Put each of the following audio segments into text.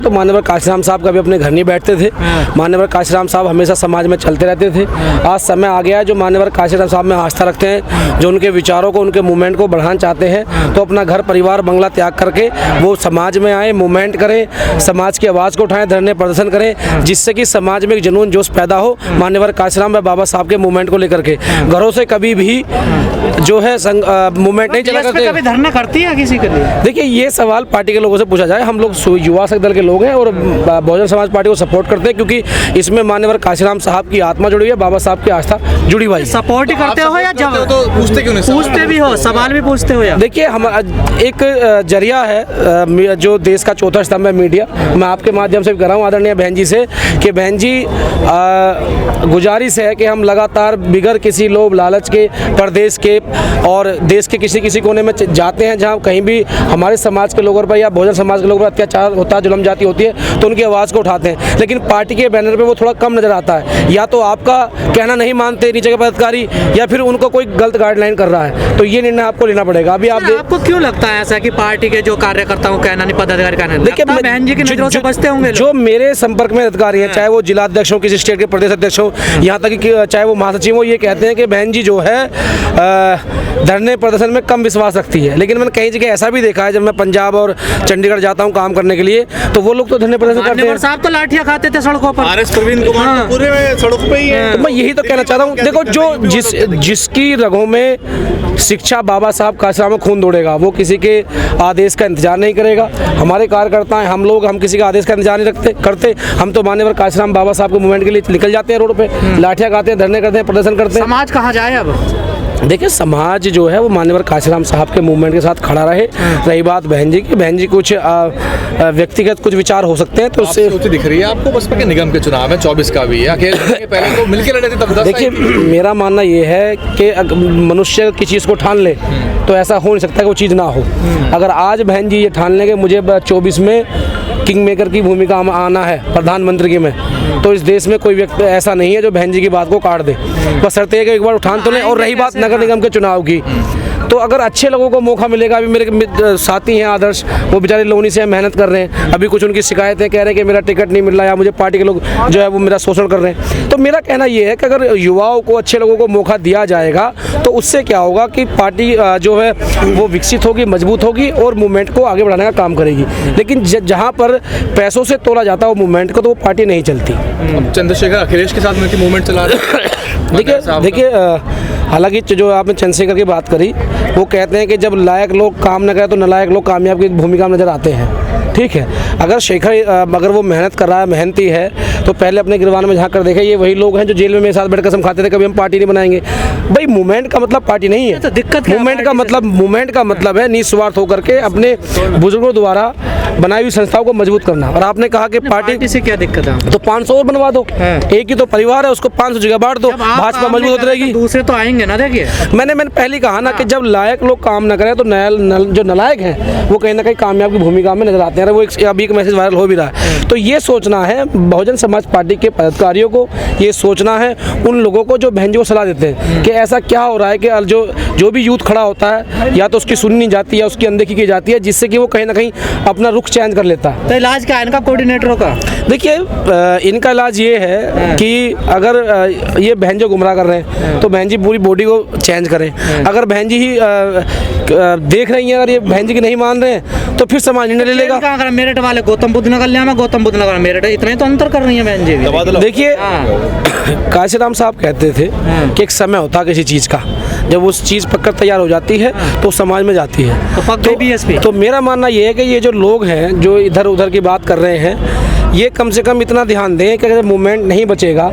तो मान्यवर काशीराम साहब कभी अपने घर नहीं बैठते थे। मान्यवर काशीराम साहब हमेशा समाज में चलते रहते थे। आज समय आ गया है जो मान्यवर काशीराम साहब में आस्था रखते हैं, जो उनके विचारों को, उनके मूवमेंट को बढ़ाना चाहते हैं, तो अपना घर परिवार बंगला त्याग करके वो समाज में आए, मूवमेंट करें, समाज की आवाज़ को उठाएं, धरने प्रदर्शन करें, जिससे कि समाज में एक जुनून जोश पैदा हो मान्यवर काशीराम व बाबा साहब के मूवमेंट को लेकर के। घरों से कभी भी जो है मूवमेंट नहीं चला करते। कभी धरना करती है किसी के लिए? देखिए, ये सवाल पार्टी के लोगों से पूछा जाए। हम लोग युवा शक्ति दल के लोग हैं और बहुजन समाज पार्टी को सपोर्ट करते हैं, क्योंकि इसमें मान्यवर काशीराम साहब की आत्मा जुड़ी हुई है, बाबा साहब की आस्था जुड़ी हुई है। सपोर्ट ही करते हो या जब तो पूछते क्यों नहीं? पूछते भी हो, सवाल भी पूछते हो या? देखिए, हम एक जरिया है जो देश का चौथा स्तंभ है मीडिया। मैं आपके माध्यम से भी कर रहा हूँ आदरणीय बहन जी से कि बहन जी, गुजारिश है कि हम लगातार बिगर किसी लोभ लालच के प्रदेश के और देश के किसी कोने में जाते हैं, जहाँ कहीं भी हमारे समाज के लोगों पर या बहुजन समाज के लोगों पर अत्याचार होता है, जुल्म जाती होती है, तो उनकी आवाज़ को उठाते हैं। लेकिन पार्टी के बैनर पे वो थोड़ा कम नजर आता है। या तो आपका कहना नहीं मानते नीचे के पदाधिकारी, या फिर उनको कोई गलत गाइडलाइन कर रहा है, तो ये निर्णय आपको लेना पड़ेगा। अभी आपको क्यों लगता है ऐसा कि पार्टी के जो कार्यकर्ताओं का कहना नहीं, पदाधिकारी का कहना? देखिए, बहन जी की नजरों से बचते होंगे जो मेरे संपर्क में अधिकारी हैं, चाहे वो जिला अध्यक्ष हो, किसी स्टेट के प्रदेश अध्यक्ष हो, यहाँ तक कि चाहे वो महासचिव हो, ये कहते हैं कि बहन जी जो है धरने प्रदर्शन में कम विश्वास रखती है। लेकिन मैंने कई जगह ऐसा भी देखा है, जब मैं पंजाब और चंडीगढ़ जाता हूँ काम करने के लिए, तो वो लोग तो धरने प्रदर्शन करते हैं। साहब तो लाठियां खाते थे सड़कों पर, आरएस प्रवीण कुमार पूरे में सड़क पे ही है। तो मैं यही तो कहना चाहता हूँ, देखो, जो जिसकी रगों में शिक्षा बाबा साहब काशीराम में खून दौड़ेगा, वो किसी के आदेश का इंतजार नहीं करेगा। हमारे कार्यकर्ता हैं, हम किसी का आदेश का इंतजार नहीं करते। हम तो मान्यवर काशीराम बाबा साहब के मूवमेंट के लिए निकल जाते हैं रोड पे, लाठियां खाते हैं, धरने करते हैं, प्रदर्शन करते हैं। समाज कहाँ जाए अब? देखिए, समाज जो है वो मान्यवर काशीराम साहब के मूवमेंट के साथ खड़ा रहे। रही बात बहन जी की, बहन जी कुछ व्यक्तिगत कुछ विचार हो सकते हैं, तो उससे दिख रही है आपको बसपा के निगम के चुनाव में 24 का भी है, अकेले पहले तो मिलकर लड़े थे तब 10। देखिए, मेरा मानना ये है कि मनुष्य किसी चीज़ को ठान ले तो ऐसा हो नहीं सकता कि वो चीज़ ना हो। अगर आज बहन जी ये ठान लेंगे मुझे 24 में किंग मेकर की भूमिका आना है प्रधानमंत्री की में, तो इस देश में कोई व्यक्ति ऐसा नहीं है जो बहन जी की बात को काट दे। बस शर्त है कि एक बार उठान तो लें। और रही बात नगर निगम के चुनाव की, तो अगर अच्छे लोगों को मौका मिलेगा, अभी मेरे साथी हैं आदर्श, वो बेचारे लोनी से मेहनत कर रहे हैं, अभी कुछ उनकी शिकायतें कह रहे हैं कि मेरा टिकट नहीं मिल रहा, या मुझे पार्टी के लोग जो है वो मेरा शोषण कर रहे हैं। तो मेरा कहना ये है कि अगर युवाओं को, अच्छे लोगों को मौका दिया जाएगा, तो उससे क्या होगा कि पार्टी जो है वो विकसित होगी, मजबूत होगी और मूवमेंट को आगे बढ़ाने का काम करेगी। लेकिन जहाँ पर पैसों से तोला जाता है वो मूवमेंट को, तो वो पार्टी नहीं चलती। चंद्रशेखर अखिलेश के साथ मिलकर मूवमेंट चला रहे हैं। देखिए, हालांकि जो आपने चंद्रशेखर की बात करी, वो कहते हैं कि जब लायक लोग काम न करें तो नालायक लोग कामयाब की भूमिका में नजर आते हैं। ठीक है, अगर वो मेहनत कर रहा है, मेहनती है, तो पहले अपने गिरवान में झाँक कर देखे। ये वही लोग हैं जो जेल में मेरे साथ बैठ कसम खाते थे कभी हम पार्टी नहीं बनाएंगे। भाई, मूवमेंट का मतलब पार्टी नहीं है। तो दिक्कत मूवमेंट का मतलब है निस्वार्थ होकर के अपने बुजुर्गों द्वारा बनाई हुई संस्थाओं को मजबूत करना। और आपने कहा कि पार्टी से क्या दिक्कत है, तो 500 और बनवा दो। एक ही तो परिवार है, उसको 500 जगह बांट दो, भाजपा मजबूत होती रहेगी। दूसरे तो आएंगे ना। देखिए, मैंने पहले कहा ना कि जब लायक लोग काम न करें तो जो नालायक हैं वो कहीं ना कहीं कामयाब की भूमिका में नजर आते हैं। वो अभी एक मैसेज वायरल हो भी रहा है। तो ये सोचना है बहुजन समाज पार्टी के पदाधिकारियों को, ये सोचना है उन लोगों को जो बहन जी को सलाह देते हैं कि ऐसा क्या हो रहा है कि जो भी यूथ खड़ा होता है, या तो उसकी सुनी नहीं जाती या उसकी अनदेखी की जाती है, जिससे कि वो कहीं ना कहीं अपना रुख चेंज कर लेता है। तो इलाज क्या है इनका, कोऑर्डिनेटरों का? देखिए, इनका इलाज ये है कि अगर ये बहन जो गुमराह कर रहे हैं तो बहन जी पूरी बॉडी को चेंज करें। अगर बहन जी ही देख रही हैं, अगर ये बहन जी की नहीं मान रहे हैं, तो फिर समाज निर्णय ले लेगा। अगर मेरठ वाले गौतम बुद्ध नगर ले आना, गौतम बुद्ध नगर मेरठ, इतना ही तो अंतर कर रही है बहन जी। देखिए, काशीराम साहब कहते थे कि एक समय होता है किसी चीज़ का, जब उस चीज़ पककर तैयार हो जाती है तो समाज में जाती है। तो मेरा मानना ये है कि ये जो लोग हैं जो इधर उधर की बात कर रहे हैं, ये कम से कम इतना ध्यान दें कि अगर मूवमेंट नहीं बचेगा,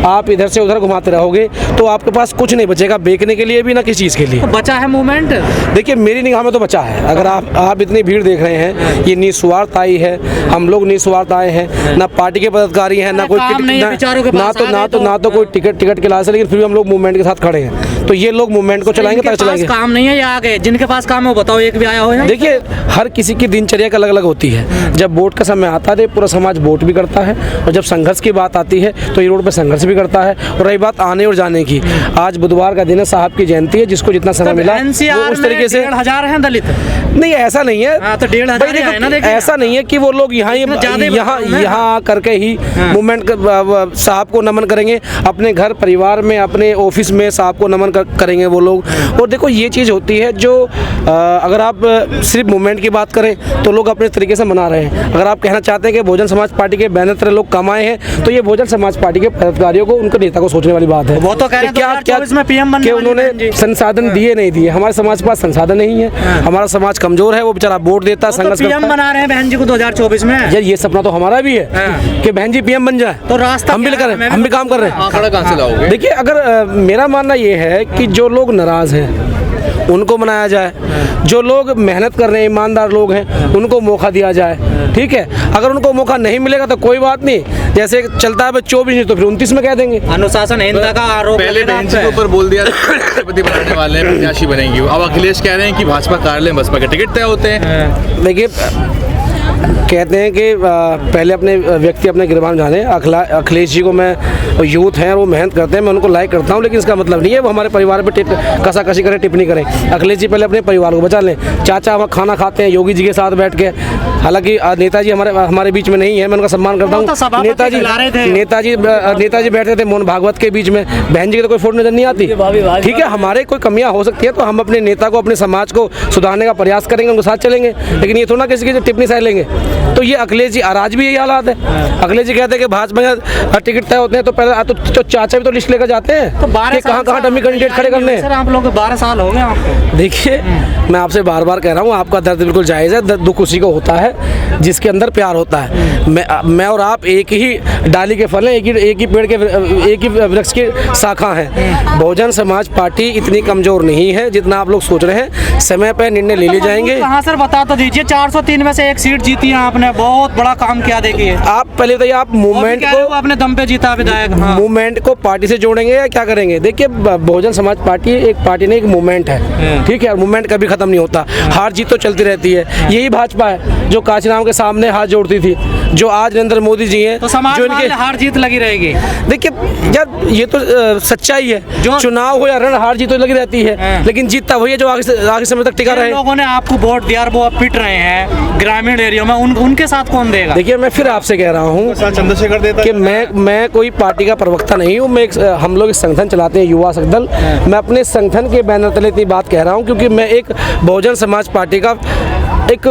आप इधर से उधर घुमाते रहोगे, तो आपके पास कुछ नहीं बचेगा बेचने के लिए भी, ना किसी चीज़ के लिए। तो बचा है मूवमेंट? देखिए, मेरी निगाह में तो बचा है। अगर आप इतनी भीड़ देख रहे हैं, ये निस्वार्थ आई है, हम लोग निस्वार्थ आए हैं, ना पार्टी के पदाधिकारी हैं, ना कोई ना तो कोई टिकट के लालच, लेकिन फिर भी हम लोग मूवमेंट के साथ खड़े हैं। तो ये लोग मूवमेंट को चलाएंगे, तक चलाएंगे। काम नहीं है या आगे जिनके पास काम हो बताओ, एक भी आया हो? देखिए, हर किसी की दिनचर्या अलग अलग होती है। जब वोट का समय आता है पूरा समाज सपोर्ट भी करता है, और जब संघर्ष की बात आती है तो ये रोड पे संघर्ष भी करता है। और रही बात आने और जाने की, आज बुधवार का दिन है, साहब की जयंती है, जिसको जितना समय मिला वो उस तरीके से। 1,500 हैं दलित? नहीं, ऐसा नहीं है। तो 1,500 ऐसा नहीं है कि वो लोग यहाँ करके ही मूवमेंट साहब को नमन करेंगे, अपने घर परिवार में, अपने ऑफिस में साहब को नमन करेंगे वो लोग। और देखो ये चीज़ होती है जो अगर आप सिर्फ मूवमेंट की बात करें तो लोग अपने तरीके से मना रहे हैं। अगर आप कहना चाहते हैं कि बहुजन समाज पार्टी के बैनर तले लोग कम आए हैं, तो ये बहुजन समाज पार्टी के पदाधिकारियों को, उनके नेता को सोचने वाली बात है। वो तो कह रहे हैं 2024 में पीएम बनने वाले उन्होंने हैं जी। संसाधन दिए नहीं दिए। हमारे समाज के पास संसाधन नहीं है, हमारा समाज कमजोर है, वो बेचारा वोट देता है, संघर्ष करता है। पीएम बना रहे हैं बहन जी को 2024 में। यार ये सपना तो हमारा भी है कि बहन जी पीएम बन जाए, तो रास्ता हम भी करें, हम भी काम कर रहे हैं। आंकड़ा कहाँ से लाओगे? देखिए, अगर मेरा मानना ये है कि जो लोग नाराज हैं उनको मनाया जाए, जो लोग मेहनत कर रहे हैं, ईमानदार लोग हैं, उनको मौका दिया जाए। ठीक है, अगर उनको मौका नहीं मिलेगा तो कोई बात नहीं, जैसे चलता है 24 तो फिर 29 में कह देंगे। अनुशासनहीनता का आरोप पहले बहन जी के ऊपर बोल दिया राष्ट्रपति बनाने वाले हैं, प्रत्याशी बनेंगी। अब अखिलेश कह रहे हैं कि भाजपा कार्यालय बसपा के टिकट तय होते हैं। देखिए, कहते हैं कि पहले अपने व्यक्ति अपने गिरबान जाने। अखिलेश जी को मैं यूथ हैं और वो मेहनत करते हैं, मैं उनको लाइक करता हूँ, लेकिन इसका मतलब नहीं है वो हमारे परिवार पे कसाकसी करें, टिप्पणी करें। अखिलेश जी पहले अपने परिवार को बचा लें। चाचा वहाँ खाना खाते हैं योगी जी के साथ बैठ के, हालांकि नेताजी हमारे बीच में नहीं है, मैं उनका सम्मान करता हूँ। नेताजी बैठते थे मोहन भागवत के बीच में, बहन जी की तो कोई फोटो नजर नहीं आती। ठीक है, हमारे कोई कमियाँ हो सकती है तो हम अपने नेता को, अपने समाज को सुधारने का प्रयास करेंगे, उनके साथ चलेंगे, लेकिन ये थोड़ा किसी की टिप्पणी सह लेंगे। तो ये अखिलेश जी, आज भी यही हालात है। अखिलेश जी कहते हैं कि भाजपा में टिकट तय होते हैं, तो पहले तो चाचा भी तो लिस्ट लेकर जाते हैं तो कि कहाँ डमी कैंडिडेट खड़े करने हैं। सर आप लोग 12 साल हो गए आपको। देखिए, मैं आपसे बार बार कह रहा हूँ, आपका दर्द बिल्कुल जायज़ है। दुख उसी को होता है जिसके अंदर प्यार होता है। मैं और आप एक ही डाली के फल हैं, एक ही पेड़ के, एक ही वृक्ष की शाखा हैं। बहुजन समाज पार्टी इतनी कमजोर नहीं है जितना आप लोग सोच रहे हैं। समय पर निर्णय ले लिए जाएंगे। हाँ सर, बता तो दीजिए, 403 में से एक सीट जीती है आपने, बहुत बड़ा काम किया। देखिए, आप पहले बताइए, आप मूवमेंट को अपने दम पे जीता विधायक। मूवमेंट को पार्टी से जोड़ेंगे या क्या करेंगे? देखिए, बहुजन समाज पार्टी एक पार्टी नहीं, एक मूवमेंट है। ठीक है, मूवमेंट कभी खत्म नहीं होता, हार जीत तो चलती रहती है। यही भाजपा है जो काशीराम के सामने हाथ जोड़ती थी, जो आज नरेंद्र मोदी जी हैं, तो समाज जो इनके हार जीत लगी रहेगी। देखिए यार, ये तो सच्चाई है, जो चुनाव हो या रण, हार जीत तो लगी रहती है, लेकिन जीतता वही है जो आगे समय तक टिका रहे। लोगों ने आपको वोट दिया और वो अब पिट रहे हैं ग्रामीण एरिया में, उनके साथ कौन देगा? देखिए, मैं फिर आपसे कह रहा हूँ कि मैं कोई पार्टी का प्रवक्ता नहीं हूँ। हम लोग एक संगठन चलाते हैं, युवा दल। मैं अपने संगठन के बैनर तले इतनी बात कह रहा हूँ क्योंकि मैं एक बहुजन समाज पार्टी का एक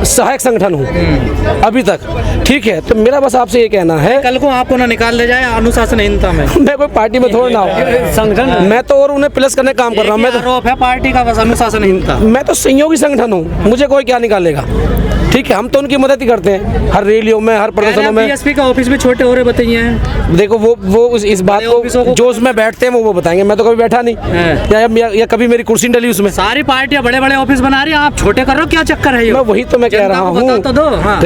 सहायक संगठन हूँ अभी तक। ठीक है, तो मेरा बस आपसे ये कहना है, कल को आपको ना निकाल ले जाए अनुशासनहीनता में। मैं कोई पार्टी में थोड़ा ना हूँ, संगठन मैं तो, और उन्हें प्लस करने का काम कर रहा हूँ। मैं तो आरोप है पार्टी का, बस अनुशासनहीनता। मैं तो सहयोगी संगठन हूँ, मुझे कोई क्या निकालेगा। ठीक है, हम तो उनकी मदद ही करते हैं हर रैलियों में, हर प्रदर्शनों में। बीएसपी का ऑफिस भी छोटे हो रहे बताइए हैं। देखो, वो इस बात को जो उसमें बैठते हैं वो बताएंगे, मैं तो कभी बैठा नहीं या कभी मेरी कुर्सी डली उसमें। सारी पार्टियां बड़े बड़े ऑफिस बना रही हैं, आप छोटे कर रहे हो, क्या चक्कर है ये? मैं वही तो मैं कह रहा हूँ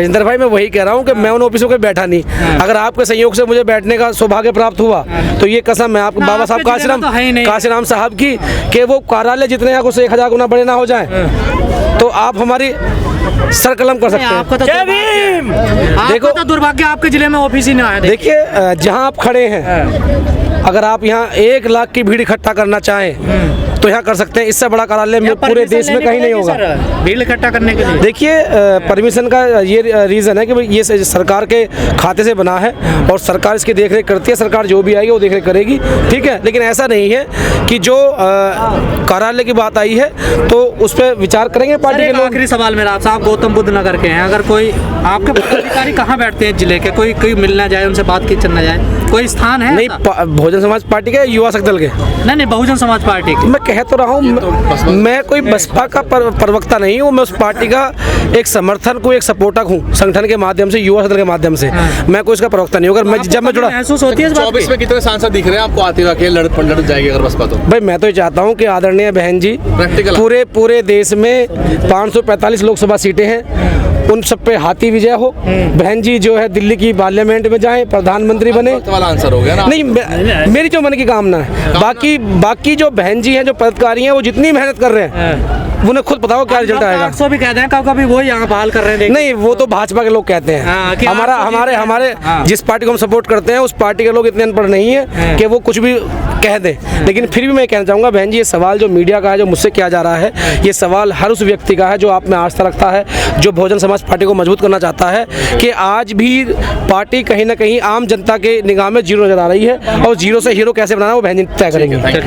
राजेंद्र भाई, मैं वही कह रहा हूँ कि मैं उन ऑफिसों पे बैठा नहीं। अगर आपके सहयोग से मुझे बैठने का सौभाग्य प्राप्त हुआ तो ये कसम है आपको बाबा साहब काशीराम साहब की कि वो कार्यालय जितने हैं उससे 1000 गुना बड़े ना हो जाए तो आप हमारी सर कलम कर सकते हैं। आपका देखो तो दुर्भाग्य, आपके जिले में ऑफिस ही नहीं आया। देखिए, जहां आप खड़े हैं, अगर आप यहाँ 1 लाख की भीड़ इकट्ठा करना चाहें तो यहाँ कर सकते हैं। इससे बड़ा कार्यालय में पूरे देश में कहीं नहीं होगा भीड़ इकट्ठा करने के लिए। देखिए, परमिशन का ये रीज़न है कि ये सरकार के खाते से बना है और सरकार इसकी देखरेख करती है। सरकार जो भी आएगी वो देखरेख करेगी। ठीक है, लेकिन ऐसा नहीं है कि जो कार्यालय की बात आई है तो उस पर विचार करेंगे पार्टी के लोग। आखिरी सवाल मेरा आपसे, आप गौतम बुद्ध नगर के हैं, अगर कोई आपके पदाधिकारी कहाँ बैठते हैं जिले के, कोई मिलना जाए, उनसे बातचीत करना जाए, कोई स्थान है? नहीं, बहुजन समाज पार्टी के, युवा दल के? नहीं, बहुजन समाज पार्टी की। मैं कह तो रहा हूँ, मैं कोई बसपा का प्रवक्ता नहीं हूँ। मैं उस पार्टी का एक समर्थन को, एक सपोर्टक हूँ, संगठन के माध्यम से, युवा दल के माध्यम से। मैं कोई इसका प्रवक्ता नहीं हूँ। अगर मैं जब मैं जुड़ा, महसूस होती है 24 में कितने सांसद दिख रहे हैं आपको आते हुए? लड़ जाएगी अगर बसपा तो? भाई, मैं तो ये चाहता हूँ कि आदरणीय बहन जी, पूरे देश में 545 लोकसभा सीटें हैं, उन सब पे हाथी विजय हो। बहन जी जो है दिल्ली की पार्लियामेंट में जाएं, प्रधानमंत्री बने। वाला आंसर हो गया ना? नहीं, मेरी जो मन की कामना है। बाकी जो बहन जी हैं, जो पदाधिकारी हैं, वो जितनी मेहनत कर रहे हैं उन्हें खुद पता हो क्या रिजल्ट आएगा। 800 भी कहते हैं, कभी वो यहाँ बहाल कर रहे हैं, देखिए। नहीं, वो तो भाजपा के लोग कहते हाँ, हैं। कि हमारा 800 हमारे हमारे हाँ। जिस पार्टी को हम सपोर्ट करते हैं उस पार्टी के लोग इतने अनपढ़ नहीं है कि वो कुछ भी कह दें। लेकिन फिर भी मैं कहना चाहूँगा बहन जी, ये सवाल जो मीडिया का है, जो मुझसे किया जा रहा है, ये सवाल हर उस व्यक्ति का है जो आप में आस्था रखता है, जो बहुजन समाज पार्टी को मजबूत करना चाहता है कि आज भी पार्टी कहीं ना कहीं आम जनता के निगाह में जीरो नजर आ रही है और जीरो से हीरो कैसे बनाना वो बहन जी तय करेंगे।